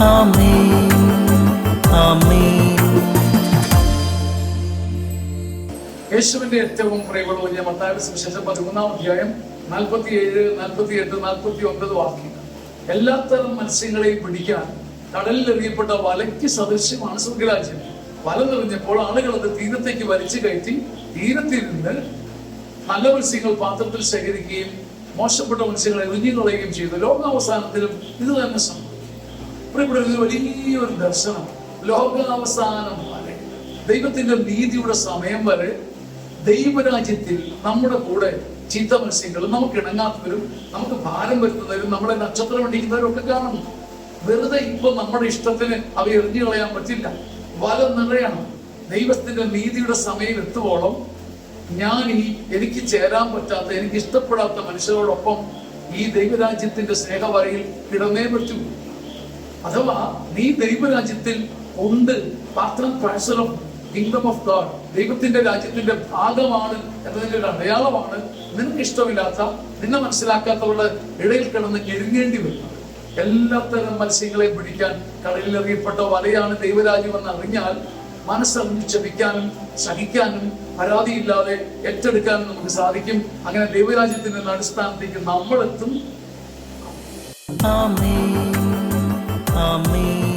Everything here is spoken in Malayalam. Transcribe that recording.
ആമേൻ ആമേൻ. യേശുവിന്റെ ഏറ്റവും പ്രിയമുള്ള വലിയ മത്തായിയുടെ സുവിശേഷം 13-ാം അധ്യായം 47, 48, 49 വാക്യങ്ങൾ. എല്ലാത്തരം മത്സ്യങ്ങളെയും പിടിക്കാൻ കടലിൽ എറിയപ്പെട്ട വലയ്ക്ക് സദൃശ്യമാണ് സ്വർഗ്ഗരാജ്യം. വല നിറഞ്ഞപ്പോൾ ആളുകൾ അത് തീരത്തേക്ക് വലിച്ചു കയറ്റി തീരത്തിരുന്ന് നല്ല മത്സ്യങ്ങൾ പാത്രത്തിൽ ശേഖരിക്കുകയും മോശപ്പെട്ട മത്സ്യങ്ങളെ എറിഞ്ഞുകളയുകയും ചെയ്തു. ലോകാവസാനത്തിലും ഇത് തന്നെ സംഭവിക്കും. ഇവിടെ വലിയൊരു ദർശനം. ലോകാവസാനം വരെ, ദൈവത്തിന്റെ നീതിയുടെ സമയം വരെ ദൈവരാജ്യത്തിൽ നമ്മുടെ കൂടെ ചീത്ത മത്സ്യങ്ങളും നമുക്ക് ഇണങ്ങാത്തവരും നമുക്ക് ഭാരം വരുത്തുന്നവരും നമ്മളെ നക്ഷത്രം അടിക്കുന്നവരും ഒക്കെ കാണുന്നു. വെറുതെ ഇപ്പൊ നമ്മുടെ ഇഷ്ടത്തിന് അവ എറിഞ്ഞു കളയാൻ പറ്റില്ല. വല നിറയണം. ദൈവത്തിന്റെ നീതിയുടെ സമയം എത്തുവോളം എനിക്ക് ചേരാൻ പറ്റാത്ത, എനിക്ക് ഇഷ്ടപ്പെടാത്ത മനുഷ്യരോടൊപ്പം ഈ ദൈവരാജ്യത്തിന്റെ സ്നേഹവരയിൽ കിടന്നേ പറ്റൂ. അഥവാ നീ ദൈവരാജ്യത്തിൽ ഉണ്ട്, part and parcel of kingdom of God, ദൈവത്തിന്റെ രാജ്യത്തിന്റെ ഭാഗമാണ് എന്നതിന്റെ ഒരു അടയാളമാണ് നിനക്ക് ഇഷ്ടമില്ലാത്ത, നിന്നെ മനസ്സിലാക്കാത്തവരുടെ ഇടയിൽ കിടന്ന് ഞെരുങ്ങേണ്ടി വരുന്നത്. എല്ലാത്തരം മത്സ്യങ്ങളെ പിടിക്കാൻ കടലിലെറിയപ്പെട്ട വലയാണ് ദൈവരാജ്യം എന്ന് അറിഞ്ഞാൽ മനസ്സറിഞ്ഞ് ക്ഷമിക്കാനും സഹിക്കാനും പരാതിയില്ലാതെ ഏറ്റെടുക്കാനും നമുക്ക് സാധിക്കും. അങ്ങനെ ദൈവരാജ്യത്തിന്റെ അടിസ്ഥാനത്തേക്ക് നമ്മൾ എത്തും. ആമേൻ ആമേൻ.